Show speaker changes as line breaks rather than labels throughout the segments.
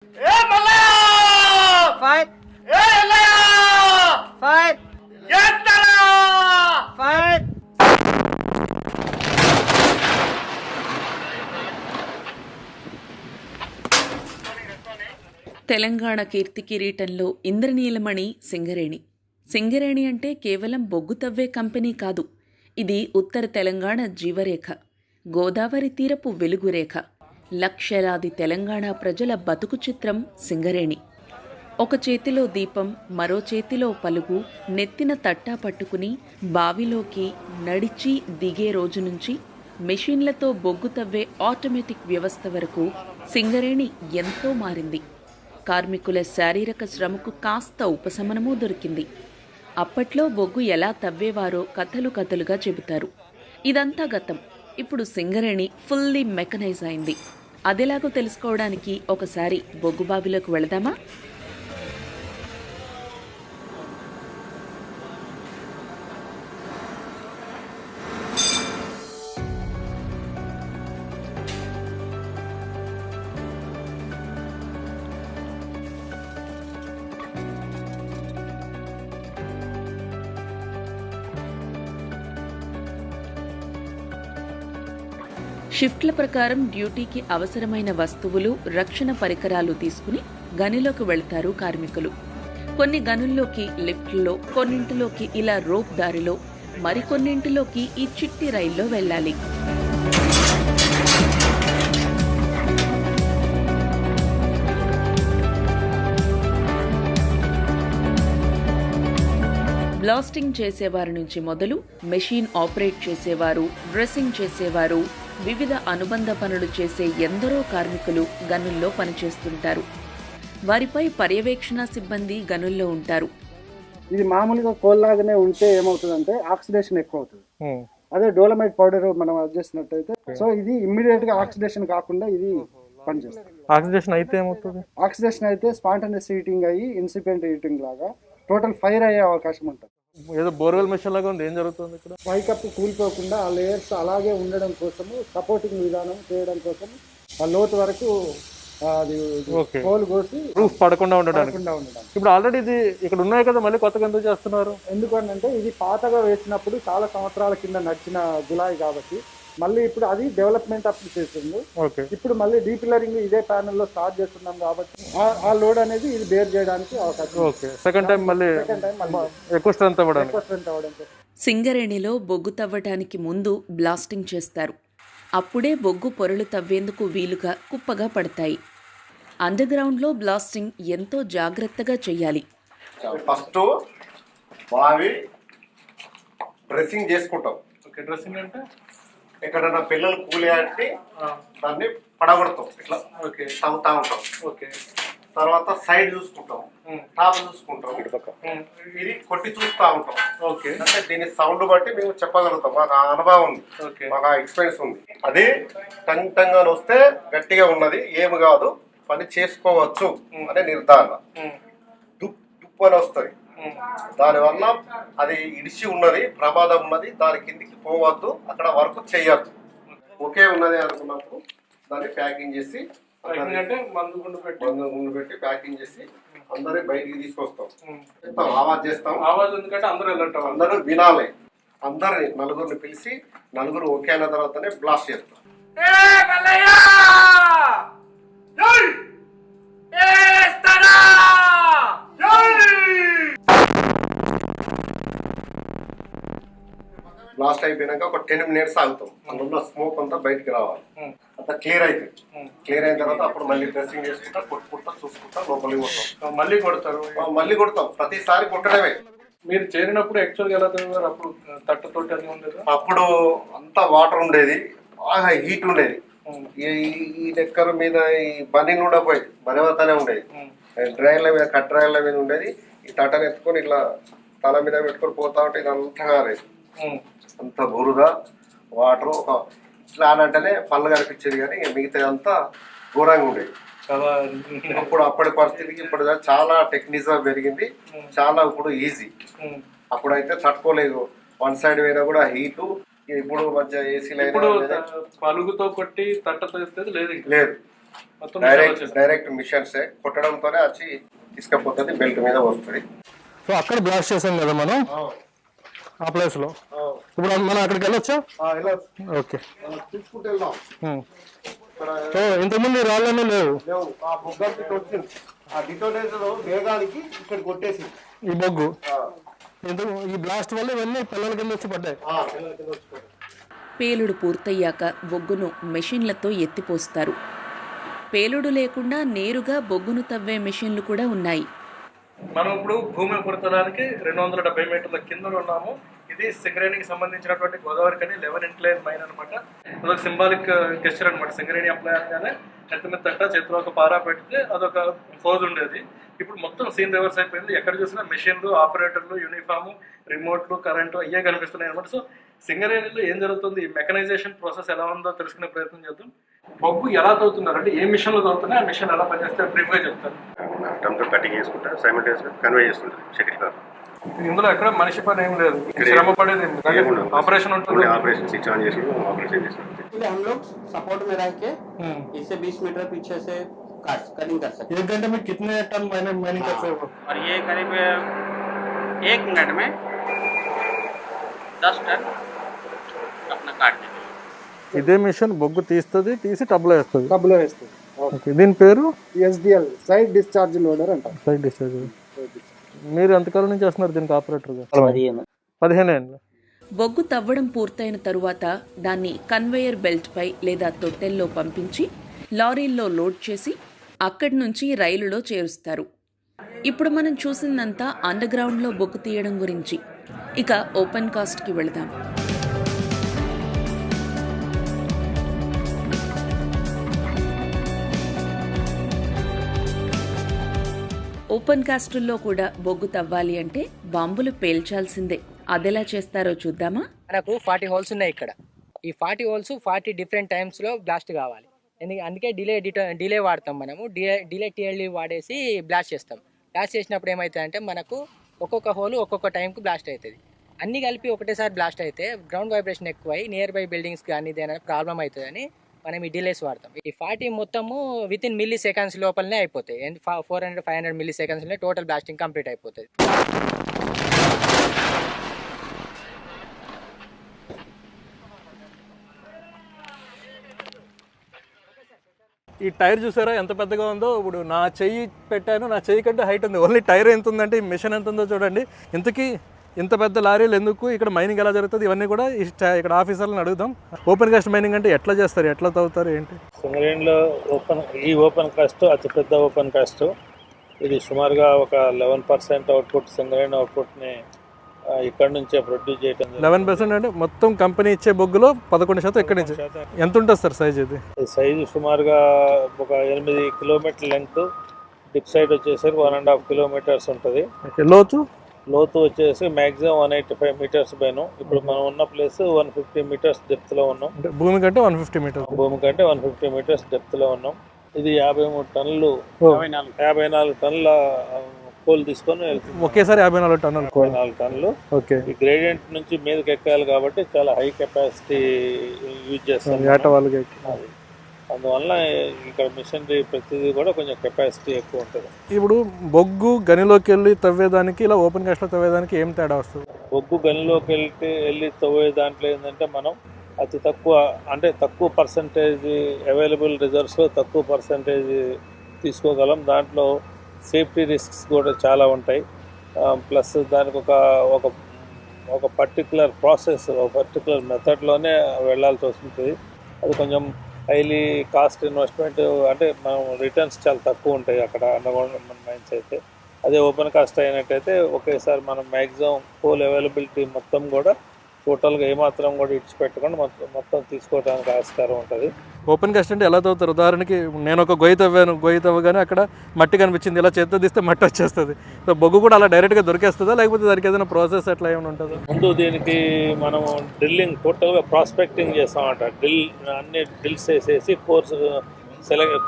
ఏ Mallayya
fire
ఏ Ellaiah
fire
చేస్తాడా
fire.
Telangana కీర్తి కిరీటంలో ఇంద్రనీలమణి సింగరేణి. సింగరేణి అంటే కేవలం బొగ్గు తవ్వే కంపెనీ కాదు, ఇది ఉత్తర తెలంగాణ జీవరేఖ, గోదావరి తీరపు వెలుగురేఖ. లక్షలాది తెలంగాణ ప్రజల బతుకు చిత్రం సింగరేణి. ఒక చేతిలో దీపం, మరో చేతిలో పలుగు, నెత్తిన తట్టా పట్టుకుని బావిలోకి నడిచి దిగే రోజు నుంచి మెషిన్లతో బొగ్గు తవ్వే ఆటోమేటిక్ వ్యవస్థ వరకు సింగరేణి ఎంతో మారింది. కార్మికుల శారీరక శ్రమకు కాస్త ఉపశమనమూ దొరికింది. అప్పట్లో బొగ్గు ఎలా తవ్వేవారో కథలు కథలుగా చెబుతారు. ఇదంతా గతం. ఇప్పుడు సింగరేణి ఫుల్లీ మెకనైజ్ అయింది. అదెలాగో తెలుసుకోవడానికి ఒకసారి బొగ్గు బావిలోకి వెళదామా? షిఫ్ట్ల ప్రకారం డ్యూటీకి అవసరమైన వస్తువులు, రక్షణ పరికరాలు తీసుకుని గనిలోకి వెళ్తారు కార్మికులు. కొన్ని గనుల్లోకి లిఫ్ట్లో, కొన్నింటిలోకి ఇలా రోప్ దారిలో, మరికొన్నింటిలోకి ఈ చిట్టి రైల్లో వెళ్ళాలి. బ్లాస్టింగ్ చేసేవారి నుంచి మొదలు మెషిన్ ఆపరేట్ చేసేవారు, డ్రెస్సింగ్ చేసేవారు, వివిధ అనుబంధ పనులు చేసే ఎందరో కార్మికులు గనుల్లో పనిచేస్తుంటారు. వారిపై పర్యవేక్షణ సిబ్బంది గనుల్లో ఉంటారు.
ఇది మామూలుగా కోల్లాగానే ఉంటే ఏమవుతుందంటే ఆక్సిడేషన్ ఎక్కువ అవుతుంది. అదే డోలమైట్ పౌడర్ మనం అది చేసినట్టయితే సో ఇది ఇమ్మీడియట్ గా ఆక్సిడేషన్ కాకుండా ఇది పనిచేస్తుంది.
ఆక్సిడేషన్ అయితే ఏమవుతుంది?
ఆక్సిడేషన్ అయితే స్పాంటనియస్ హీటింగ్ అయ్యి ఇన్సిపియంట్ హీటింగ్ లాగా టోటల్ ఫైర్ అయ్యే అవకాశం ఉంటుంది.
ఏదో బోర్వెల్ మెషిన్ లాగా ఉంది, ఏం జరుగుతుంది ఇక్కడ?
పైకప్పు కూలిపోకుండా ఆ లేయర్స్ అలాగే ఉండడం కోసము సపోర్టింగ్ విధానం చేయడం కోసం ఆ లోతు వరకు అది హోల్ కోసి
రూఫ్ పడకుండా ఉండడానికి.
ఉండడం.
ఇప్పుడు ఆల్రెడీ ఇది ఇక్కడ ఉన్నాయి కదా, మళ్ళీ కొత్తగా ఎందుకు చేస్తున్నారు?
ఎందుకంటే ఇది పాతగా వేసినప్పుడు చాలా సంవత్సరాల కింద నడిచిన గులాయి కాబట్టి మళ్ళీ ఇప్పుడు అది డెవలప్మెంట్ అప్పుడు చేస్తుంది. ఇప్పుడు మళ్ళీ డీపిల్లరింగ్ ఇదే ప్యానెల్ లో స్టార్ట్ చేస్తున్నాం కాబట్టి ఆ లోడ్ అనేది ఇది బేర్ చేయడానికి అవకాశం.
సెకండ్ టైం మళ్ళీ ఎక్కువ స్ట్రెంత్ అవ్వడానికి.
సింగరేణిలో బొగ్గు తవ్వటానికి ముందు బ్లాస్టింగ్ చేస్తారు. అప్పుడే బొగ్గు పొరలు తవ్వేందుకు వీలుగా కుప్పగా పడతాయి. అండర్గ్రౌండ్లో బ్లాస్టింగ్ ఎంతో జాగ్రత్తగా చెయ్యాలి.
ఫస్ట్ బావి డ్రెస్సింగ్ చేసుకుంటాం.
డ్రెస్సింగ్ అంటే
ఎక్కడన్నా పిల్లలు కూలేసి దాన్ని పడగొడతాం, ఇట్లా తవ్వుతా ఉంటాం. తర్వాత సైడ్ చూసుకుంటాం, టాప్ చూసుకుంటాం, ఇది కొట్టి చూస్తూ ఉంటాం. అంటే దీని సౌండ్ బట్టి మేము చెప్పగలుగుతాం. మాకు ఆ అనుభవం ఉంది, మాకు ఆ ఎక్స్పీరియన్స్ ఉంది. అది టంగ్ టంగ్ అని వస్తే గట్టిగా ఉన్నది, ఏమి కాదు, పని చేసుకోవచ్చు అనే నిర్ధారణ. దుప్పు అని వస్తుంది, దానివల్ల అది ఇడిచి ఉన్నది, ప్రమాదం ఉన్నది, దాని కిందికి పోవద్దు, అక్కడ వర్క్ చేయొద్దు. ఒకే ఉన్నది అనుకున్నప్పుడు దాన్ని ప్యాకింగ్ చేసి మందు గుండు పెట్టి ప్యాకింగ్ చేసి అందరూ బయటికి తీసుకొస్తాం. ఆవాజ్ చేస్తాం.
ఎందుకంటే
అందరూ వినాలి. అందరిని నలుగురిని పిలిచి నలుగురు ఓకే అయిన తర్వాతనే బ్లాస్ట్ చేస్తాం. బ్లాస్ట్ అయిపోయినాక ఒక 10 minutes ఆగుతాం. అందులో స్మోక్ అంతా బయటికి రావాలి, అంతా క్లియర్ అవుతుంది. క్లియర్ అయిన తర్వాత అప్పుడు మళ్ళీ డ్రెస్సింగ్ చేసుకుంటా కొట్టుకుంటా చూసుకుంటా లోపలికి పోతాం. మళ్ళీ కొడతాం. ప్రతిసారి కొట్టడమే.
మీరు చేరినప్పుడు యాక్చువల్గా ఎలా చదివారు? అప్పుడు తట్టతోటి అది ఉండేది?
అప్పుడు అంతా వాటర్ ఉండేది, బాగా హీట్ ఉండేది. ఈ డెక్కర్ మీద ఈ బని ఉండకపోయేది, బనివతనే ఉండేది. డ్రైన్ల మీద కట్ డ్రైన్ల మీద ఉండేది. ఈ తట్టను ఎత్తుకొని ఇట్లా తల మీద పెట్టుకొని పోతా ఉంటే ఇది అంతా కాలేదు, అంత బురద వాటర్. ఒక ఇట్లా అనంటేనే పళ్ళు కనిపించేది, కానీ మిగతా అంతా ఘోరంగా ఉండేది. అప్పటి పరిస్థితికి ఇప్పుడు చాలా టెక్నిజం పెరిగింది, చాలా ఇప్పుడు ఈజీ. అప్పుడైతే తట్టుకోలేదు, వన్ సైడ్ పోయినా కూడా హీటు. ఇప్పుడు మంచిగా ఏసీ
పలుగుతో కొట్టి తట్టతో లేదు. మొత్తం
డైరెక్ట్ మిషన్స్ కొట్టడంతోనే వచ్చి తీసుకపోతుంది, బెల్ట్ మీద వస్తుంది.
సో అక్కడ బ్లాస్ట్ చేసాం కదా మనం ఆ ప్లేస్ లో. ఇప్పుడు మనం అక్కడికి వెళ్ళొచ్చా? ఓకే.
తీసుకుంటూ వెళ్దాం.
సో ఇంతకుముందు రాళ్ళనే లేవు.
ఆ బొగ్గకి వచ్చింది, ఆ డిటోనేటర్ వేగానికి ఇక్కడ కొట్టేసి
ఈ బొగ్గు ఈ బ్లాస్ట్ వల్ల ఇవన్నీ పిల్లల కింద వచ్చి పడ్డాయి.
పేలుడు పూర్తయ్యాక బొగ్గును మెషిన్లతో ఎత్తిపోస్తారు. పేలుడు లేకుండా నేరుగా బొగ్గును తవ్వే మెషిన్లు కూడా ఉన్నాయి.
మనం ఇప్పుడు భూమి ఉపరితలానికి 270 మీటర్ల కింద ఉన్నాము. ఇది సింగరేణికి సంబంధించినటువంటి గోదావరి కని 11 ఇంక్లైన్ మైన్ అనమాట. అదొక సింబాలిక్ గెస్చర్ అనమాట. సింగరేణి అప్లై అనగానే ఎత్త మీద తట్ట చేతిలో ఒక పారా పెడితే అదొక ఫోజ్ ఉండేది. ఇప్పుడు మొత్తం సీన్ రివర్స్ అయిపోయింది. ఎక్కడ చూసినా మెషిన్లు, ఆపరేటర్లు, యూనిఫామ్, రిమోట్లు, కరెంటు అయ్యే కనిపిస్తున్నాయి అనమాట. సో సింగరేణిలో ఏం జరుగుతుంది, ఈ మెకనైజేషన్ ప్రాసెస్ ఎలా ఉందో తెలుసుకునే ప్రయత్నం చేద్దాం. బొగ్గు ఎలా తవ్వుతున్నారు అంటే ఏ మిషన్లో తవ్వుతున్నాయి, ఆ మిషన్ ఎలా పనిచేస్తే బ్రీఫ్గా చెప్తాను.
కటింగ్ చేసుకుంటా సైమల్టేనియస్గా కన్వే చేస్తుంటారు సెకండ్ కార్.
ఇందులో ఎక్కడ మనిషి పని ఏం లేదు, శ్రమ పడేది ఆపరేషన్ ఉంటుంది.
ऑपरेशन स्विच ऑन చేసి ఆపరేషన్ చేస్తారు.
हम लोग सपोर्ट में रह के इससे 20 मीटर पीछे से कटिंग कर सकते हैं।
1 घंटे में कितने टन माइनिंग कर सकते हो?
और ये करीब 1 मिनट में 10 टन अपना काट देते हैं।
ఇదే మిషన్ బొగ్గు తీసి టబ్లో వేస్తుంది.
డబ్బులో వేస్తుంది.
ఓకే. దీని పేరు
SDL, సైడ్ డిశ్చార్జ్ లోడర్ అంటారు.
Side discharge. మీరు ఎంతకాలం నుంచి చేస్తున్నారు దీనికి ఆపరేటర్గా? 15 ఏళ్ళు.
బొగ్గు తవ్వడం పూర్తయిన తరువాత దాన్ని కన్వేయర్ బెల్ట్పై లేదా తొట్టెల్లో పంపించి లారీల్లో లోడ్ చేసి అక్కడి నుంచి రైలులో చేరుస్తారు. ఇప్పుడు మనం చూసిందంతా అండర్గ్రౌండ్లో బొగ్గు తీయడం గురించి. ఇక ఓపెన్ కాస్ట్కి వెళదాం. ఓపెన్ కాస్టుల్లో కూడా బొగ్గు తవ్వాలి అంటే బాంబులు పేల్చాల్సిందే. అదెలా చేస్తారో చూద్దామా?
మనకు 40 హోల్స్ ఉన్నాయి ఇక్కడ. ఈ 40 హోల్స్ 40 డిఫరెంట్ టైమ్స్లో బ్లాస్ట్ కావాలి. అందుకే డిలే వాడతాం. మనము డిలే టీఎల్డీ వాడేసి బ్లాస్ట్ చేస్తాం. బ్లాస్ట్ చేసినప్పుడు ఏమవుతుందంటే మనకు ఒక్కొక్క హోల్ ఒక్కొక్క టైంకి బ్లాస్ట్ అవుతుంది. అన్నీ కలిపి ఒకటేసారి బ్లాస్ట్ అయితే గ్రౌండ్ వైబ్రేషన్ ఎక్కువై నియర్ బై బిల్డింగ్స్ కానీ ఏదైనా ప్రాబ్లం అవుతుందని మనం ఈ డిలేస్ వాడతాం. ఈ 40 మొత్తము వితిన్ మిల్లీ సెకండ్స్ లోపలనే అయిపోతాయి. 400-500 మిల్లీ సెకండ్స్లో టోటల్ బ్లాస్టింగ్ కంప్లీట్ అయిపోతుంది.
ఈ టైర్ చూసారా ఎంత పెద్దగా ఉందో? ఇప్పుడు నా చెయ్యి పెట్టాను, నా చెయ్యి కంటే హైట్ ఉంది. ఓన్లీ టైర్ ఎంత ఉందంటే ఈ మిషన్ ఎంత ఉందో చూడండి. ఇంతకీ ఇంత పెద్ద లారీలు ఎందుకు, ఇక్కడ మైనింగ్ ఎలా జరుగుతుంది, ఇవన్నీ కూడా ఇక్కడ ఆఫీసర్లను అడుగుదాం. ఓపెన్ కాస్ట్ మైనింగ్ అంటే ఎట్లా చేస్తారు, ఎట్లా తవ్వుతారు, ఏంటి?
సింగరేణిలో ఓపెన్ కాస్ట్ అతిపెద్ద ఓపెన్ కాస్ట్. ఇది సుమారుగా ఒక 11% అవుట్పుట్ సింగరేణి అవుట్పుట్ని ఇక్కడ నుంచే ప్రొడ్యూస్ చేయడం.
11% అంటే మొత్తం కంపెనీ ఇచ్చే బొగ్గులో 11% ఇక్కడ నుంచి. ఎంత ఉంటుంది సార్ సైజ్? ఇది
సైజు సుమారుగా ఒక 8 కిలోమీటర్ లెంగ్త్, డిప్ సైడ్ వచ్చేసరికి 1.5 కిలోమీటర్స్ ఉంటుంది. లోతు వచ్చేసి మ్యాక్సిమం 185 మీటర్స్ పైన. ఇప్పుడు మనం ఉన్న ప్లేస్ 150 మీటర్స్ డెప్త్ లో ఉన్నాం.
భూమి కంటే 150 మీటర్స్ డెప్త్ లో ఉన్నాం. ఇది 53 టన్నులు 54 టన్నుల కోల్ తీసుకొని వెళ్తుంది. ఒకేసారి 54
టన్నులు. ఓకే. ఈ గ్రేడియంట్ నుంచి మీదకి ఎక్కాలి కాబట్టి చాలా హై కెపాసిటీ యూజ్ చేస్తాం. అందువల్ల ఇక్కడ మిషనరీ ప్రతిదీ కూడా కొంచెం కెపాసిటీ ఎక్కువ ఉంటుంది.
ఇప్పుడు బొగ్గు గనిలోకి వెళ్ళి తవ్వేదానికి ఇలా ఓపెన్ కాస్ట్ లో తవ్వేదానికి ఏం తేడా వస్తుంది?
బొగ్గు గనిలోకి వెళ్ళి తవ్వే దాంట్లో ఏంటంటే మనం అతి తక్కువ పర్సంటేజ్ అవైలబుల్ రిజర్వ్స్లో తక్కువ పర్సంటేజ్ తీసుకోగలం. దాంట్లో సేఫ్టీ రిస్క్స్ కూడా చాలా ఉంటాయి. ప్లస్ దానికి ఒక పర్టికులర్ ప్రాసెస్, ఒక పర్టికులర్ మెథడ్లోనే వెళ్ళాల్సి వస్తుంది. అది కొంచెం హైలీ కాస్ట్ ఇన్వెస్ట్మెంట్, అంటే మనం రిటర్న్స్ చాలా తక్కువ ఉంటాయి అక్కడ అండర్గ్రౌండ్ మైన్స్ అయితే. అదే ఓపెన్ కాస్ట్ అయినట్టయితే ఒకేసారి మనం మ్యాక్సిమం కోల్ అవైలబిలిటీ మొత్తం కూడా టోటల్గా ఏమాత్రం కూడా ఇడిచిపెట్టకుండా మొత్తం తీసుకోవడానికి ఆస్కారం ఉంటుంది.
ఓపెన్ కాస్ట్ అంటే ఎలా తవ్వుతారు? ఉదాహరణకి నేను ఒక గొయ్యి తవ్వగానే అక్కడ మట్టి కనిపించింది, ఇలా చేత్తో తీస్తే మట్టి వచ్చేస్తుంది. సో బొగ్గు కూడా అలా డైరెక్ట్గా దొరికేస్తుందా, లేకపోతే దానికి ఏదైనా ప్రాసెస్ అట్లా ఏమైనా ఉంటుందా?
ముందు దీనికి మనం డ్రిల్లింగ్ టోటల్గా ప్రాస్పెక్టింగ్ చేస్తామంట. అన్ని డ్రిల్స్ వేసేసి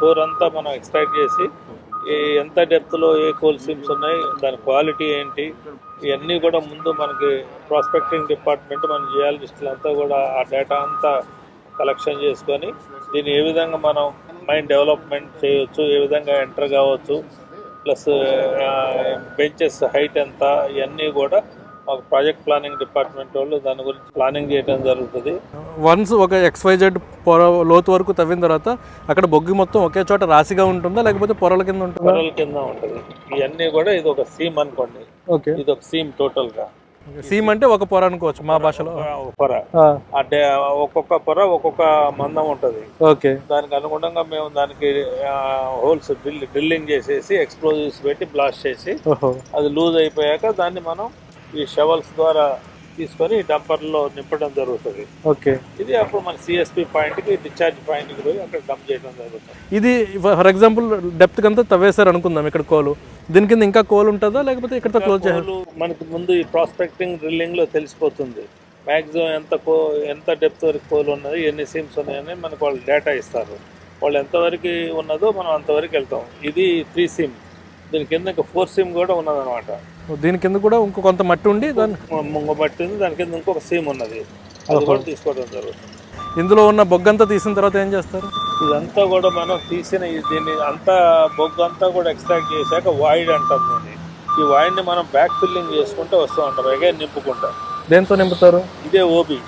కోర్ అంతా మనం ఎక్స్ట్రాక్ట్ చేసి ఎంత డెప్త్లో ఏ కోల్ సీమ్స్ ఉన్నాయి, దాని క్వాలిటీ ఏంటి, ఇవన్నీ కూడా ముందు మనకి ప్రాస్పెక్టింగ్ డిపార్ట్మెంట్, మన జియాలజిస్టులు అంతా కూడా ఆ డేటా అంతా కలెక్షన్ చేసుకొని దీన్ని ఏ విధంగా మనం మైన్ డెవలప్మెంట్ చేయవచ్చు, ఏ విధంగా ఎంటర్ కావచ్చు, ప్లస్ బెంచెస్ హైట్ ఎంత, ఇవన్నీ కూడా మాకు ప్రాజెక్ట్ ప్లానింగ్ డిపార్ట్మెంట్ వాళ్ళు దాని గురించి ప్లానింగ్ చేయడం జరుగుతుంది.
వన్స్ ఒక XYZ పొర లోతు వరకు తవ్విన తర్వాత అక్కడ బొగ్గు మొత్తం ఒకే చోట రాశిగా ఉంటుందా లేకపోతే పొరల కింద ఉంటుందా?
పొరల కింద ఉంటుంది. ఇవన్నీ కూడా ఇది ఒక సీమ్ అనుకోండి.
ఓకే,
ఇది ఒక సీమ్ టోటల్గా.
సీమ్ అంటే ఒక పొర అనుకోవచ్చు మా భాషలో.
ఒక పొర అంటే ఒక్కొక్క పొర ఒక్కొక్క మందం ఉంటుంది.
ఓకే,
దానికి అనుగుణంగా మేము దానికి హోల్స్ డ్రిల్లింగ్ చేసేసి ఎక్స్ప్లోజివ్స్ పెట్టి బ్లాస్ట్ చేసి అది లూజ్ అయిపోయాక దాన్ని మనం ఈ షవల్స్ ద్వారా తీసుకొని డంపర్లో నింపడం జరుగుతుంది.
ఓకే,
ఇది అప్పుడు మన CSP పాయింట్కి డిశ్చార్జ్ పాయింట్కి పోయి అక్కడ డంప్ చేయడం జరుగుతుంది.
ఇది ఫర్ ఎగ్జాంపుల్ డెప్త్ అంతా తవ్వేశారు అనుకుందాం ఇక్కడ కోలు, దీని కింద ఇంకా కోల్ ఉంటుందా లేకపోతే ఇక్కడ క్లోజ్ చేయాలి?
మనకి ముందు ఈ ప్రాస్పెక్టింగ్ డ్రిల్లింగ్లో తెలిసిపోతుంది మ్యాక్సిమం ఎంత డెప్త్ వరకు కోల్ ఉన్నది, ఎన్ని సీమ్స్ ఉన్నాయని మనకు వాళ్ళు డేటా ఇస్తారు. వాళ్ళు ఎంతవరకు ఉన్నదో మనం అంతవరకు వెళ్తాం. ఇది 3 సీమ్, దీని కింద ఇంకా 4 సీమ్ కూడా ఉన్నదన్నమాట.
దీని కింద కూడా ఇంకో కొంత మట్టి ఉండి దాని
మట్టి ఉంది, దాని కింద ఇంకొక సీమ్ ఉన్నది, అది కూడా తీసుకోవడం జరుగుతుంది.
ఇందులో ఉన్న బొగ్గంతా తీసిన తర్వాత ఏం చేస్తారు?
ఇదంతా కూడా మనం తీసిన దీన్ని అంతా బొగ్గు అంతా కూడా ఎక్స్ట్రాక్ట్ చేశాక వాయిడ్ అంటాం దీన్ని. ఈ వాయిడ్ని మనం బ్యాక్ ఫిల్లింగ్ చేసుకుంటూ వస్తూ ఉంటాం, అగైన్ నింపుకుంటాం.
దేంతో నింపుతారు?
ఇదే ఓబీ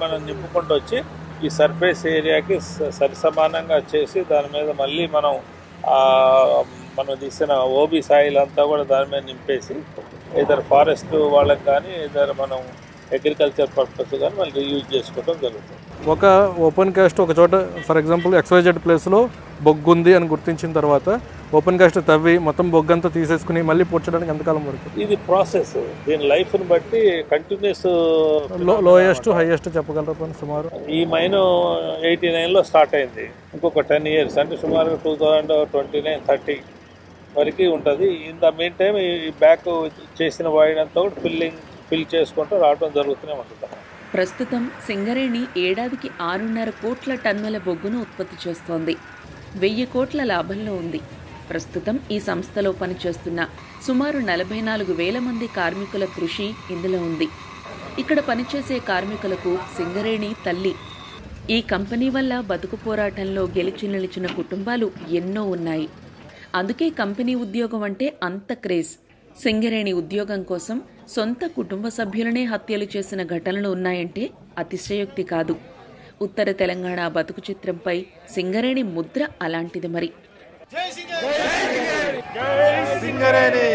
మనం నింపుకుంటూ వచ్చి ఈ సర్ఫేస్ ఏరియాకి సరి సమానంగా చేసి దాని మీద మళ్ళీ మనం తీసిన ఓబీ సాయిల్ అంతా కూడా దాని మీద నింపేసి ఇద్దరు ఫారెస్ట్ వాళ్ళకి కానీ ఇద్దరు మనం అగ్రికల్చర్ పర్పస్ కానీ మళ్ళీ యూజ్ చేసుకోవడం జరుగుతుంది.
ఒక ఓపెన్ కాస్ట్ ఒక చోట ఫర్ ఎగ్జాంపుల్ XYZ ప్లేస్లో బొగ్గు ఉంది అని గుర్తించిన తర్వాత ఓపెన్ కాస్ట్ తవ్వి మొత్తం బొగ్గంతా తీసేసుకుని మళ్ళీ పూడ్చడానికి ఎంతకాలం పడుతుంది?
ఇది ప్రాసెస్, దీని లైఫ్ని బట్టి కంటిన్యూస్.
లోయెస్ట్ హైయెస్ట్ చెప్పగలరా సుమారు?
ఈ మైన్ 89లో స్టార్ట్ అయింది, ఇంకొక 10 years అంటే సుమారుగా 2029-30 వరకు ఉంటుంది. ఇన్ ద మెయిన్ టైం ఈ బ్యాక్ చేసిన వాయిడ్ అంతా కూడా ఫిల్ చేసుకుంటూ రావడం జరుగుతూనే ఉంటుంది.
ప్రస్తుతం సింగరేణి ఏడాదికి 6.5 కోట్ల టన్నుల బొగ్గును ఉత్పత్తి చేస్తోంది. 1000 కోట్ల లాభంలో ఉంది. ప్రస్తుతం ఈ సంస్థలో పనిచేస్తున్న సుమారు 44,000 మంది కార్మికుల కృషి ఇందులో ఉంది. ఇక్కడ పనిచేసే కార్మికులకు సింగరేణి తల్లి. ఈ కంపెనీ వల్ల బతుకు పోరాటంలో గెలిచి నిలిచిన కుటుంబాలు ఎన్నో ఉన్నాయి. అందుకే కంపెనీ ఉద్యోగం అంటే అంత క్రేజ్. సింగరేణి ఉద్యోగం కోసం సొంత కుటుంబ సభ్యులనే హత్యలు చేసిన ఘటనలు ఉన్నాయంటే అతిశయోక్తి కాదు. ఉత్తర తెలంగాణ బతుకు చిత్రంపై సింగరేణి ముద్ర అలాంటిది మరి.
జై సింగరేణి!